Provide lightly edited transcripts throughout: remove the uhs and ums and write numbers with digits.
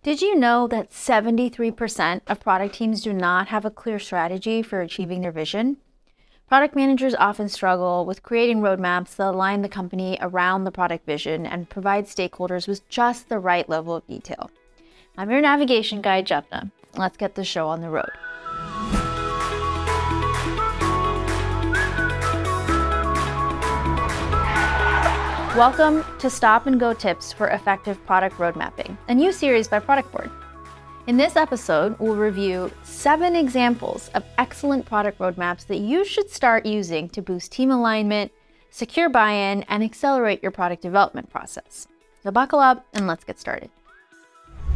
Did you know that 73% of product teams do not have a clear strategy for achieving their vision? Product managers often struggle with creating roadmaps that align the company around the product vision and provide stakeholders with just the right level of detail. I'm your navigation guide, Jepna. Let's get the show on the road. Welcome to Stop and Go Tips for Effective Product Road Mapping, a new series by Product Board. In this episode, we'll review 7 examples of excellent product roadmaps that you should start using to boost team alignment, secure buy-in, and accelerate your product development process. So buckle up and let's get started.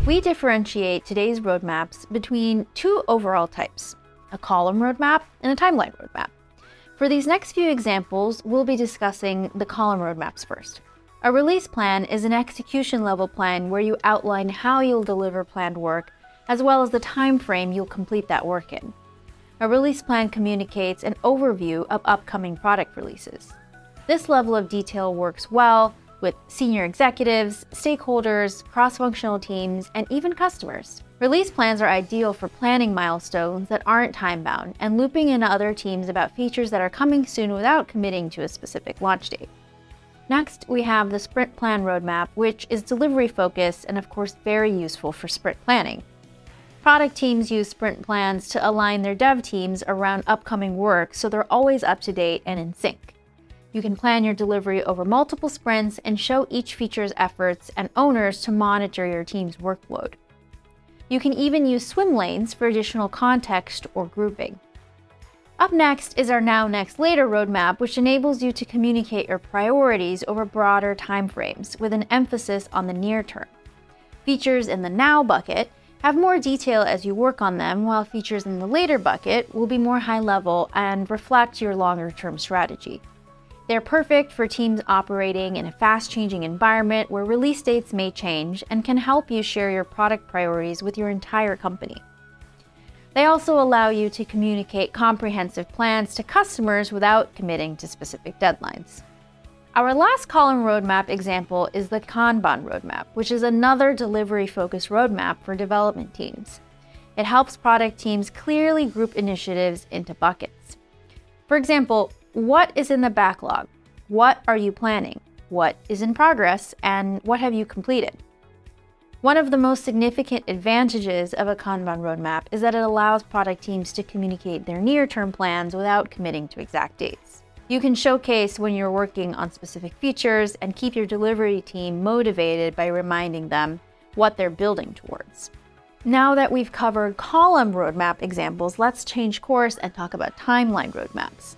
We differentiate today's roadmaps between 2 overall types, a column roadmap and a timeline roadmap. For these next few examples, we'll be discussing the column roadmaps first. A release plan is an execution level plan where you outline how you'll deliver planned work, as well as the time frame you'll complete that work in. A release plan communicates an overview of upcoming product releases. This level of detail works well with senior executives, stakeholders, cross-functional teams, and even customers. Release plans are ideal for planning milestones that aren't time-bound and looping in other teams about features that are coming soon without committing to a specific launch date. Next, we have the sprint plan roadmap, which is delivery-focused and of course very useful for sprint planning. Product teams use sprint plans to align their dev teams around upcoming work so they're always up to date and in sync. You can plan your delivery over multiple sprints and show each feature's efforts and owners to monitor your team's workload. You can even use swim lanes for additional context or grouping. Up next is our Now, Next, Later roadmap, which enables you to communicate your priorities over broader timeframes with an emphasis on the near term. Features in the Now bucket have more detail as you work on them, while features in the Later bucket will be more high level and reflect your longer term strategy. They're perfect for teams operating in a fast-changing environment where release dates may change and can help you share your product priorities with your entire company. They also allow you to communicate comprehensive plans to customers without committing to specific deadlines. Our last column roadmap example is the Kanban roadmap, which is another delivery-focused roadmap for development teams. It helps product teams clearly group initiatives into buckets. For example, what is in the backlog? What are you planning? What is in progress? And what have you completed? One of the most significant advantages of a Kanban roadmap is that it allows product teams to communicate their near-term plans without committing to exact dates. You can showcase when you're working on specific features and keep your delivery team motivated by reminding them what they're building towards. Now that we've covered column roadmap examples, let's change course and talk about timeline roadmaps.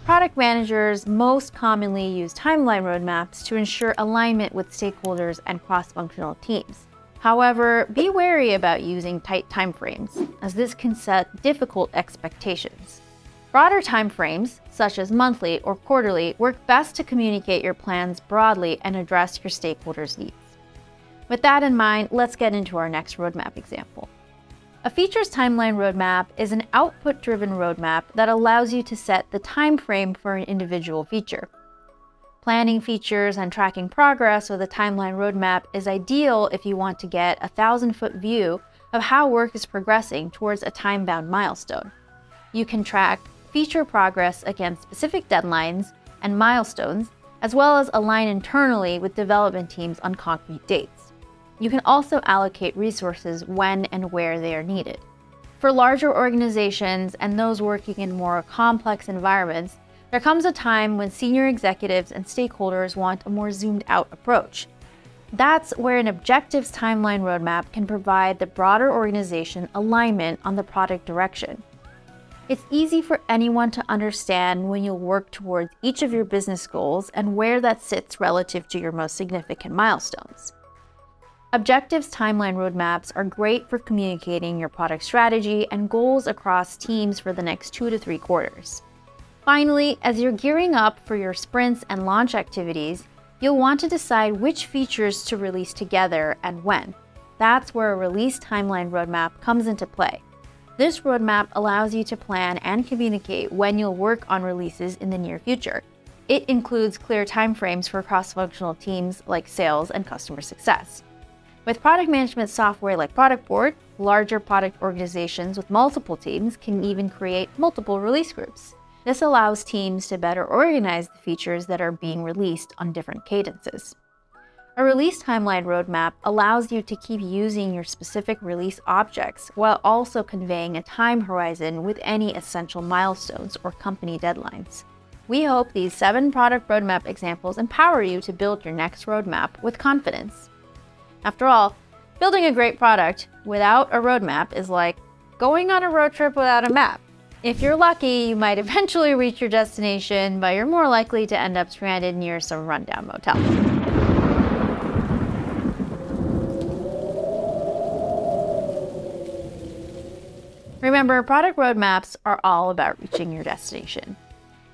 Product managers most commonly use timeline roadmaps to ensure alignment with stakeholders and cross-functional teams. However, be wary about using tight timeframes, as this can set difficult expectations. Broader timeframes, such as monthly or quarterly, work best to communicate your plans broadly and address your stakeholders' needs. With that in mind, let's get into our next roadmap example. A features timeline roadmap is an output-driven roadmap that allows you to set the time frame for an individual feature. Planning features and tracking progress with a timeline roadmap is ideal if you want to get a 1,000-foot view of how work is progressing towards a time-bound milestone. You can track feature progress against specific deadlines and milestones, as well as align internally with development teams on concrete dates. You can also allocate resources when and where they are needed. For larger organizations and those working in more complex environments, there comes a time when senior executives and stakeholders want a more zoomed-out approach. That's where an objectives timeline roadmap can provide the broader organization alignment on the product direction. It's easy for anyone to understand when you'll work towards each of your business goals and where that sits relative to your most significant milestones. Objectives timeline roadmaps are great for communicating your product strategy and goals across teams for the next 2 to 3 quarters. Finally, as you're gearing up for your sprints and launch activities, you'll want to decide which features to release together and when. That's where a release timeline roadmap comes into play. This roadmap allows you to plan and communicate when you'll work on releases in the near future. It includes clear timeframes for cross-functional teams like sales and customer success. With product management software like Product Board, larger product organizations with multiple teams can even create multiple release groups. This allows teams to better organize the features that are being released on different cadences. A release timeline roadmap allows you to keep using your specific release objects while also conveying a time horizon with any essential milestones or company deadlines. We hope these 7 product roadmap examples empower you to build your next roadmap with confidence. After all, building a great product without a roadmap is like going on a road trip without a map. If you're lucky, you might eventually reach your destination, but you're more likely to end up stranded near some rundown motel. Remember, product roadmaps are all about reaching your destination.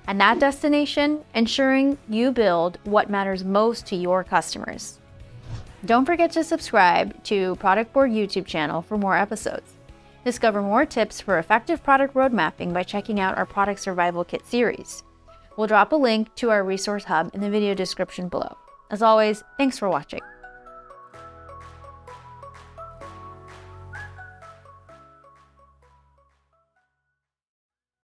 And that destination, ensuring you build what matters most to your customers. Don't forget to subscribe to Product Board YouTube channel for more episodes. Discover more tips for effective product road mapping by checking out our Product Survival Kit series. We'll drop a link to our resource hub in the video description below. As always, thanks for watching.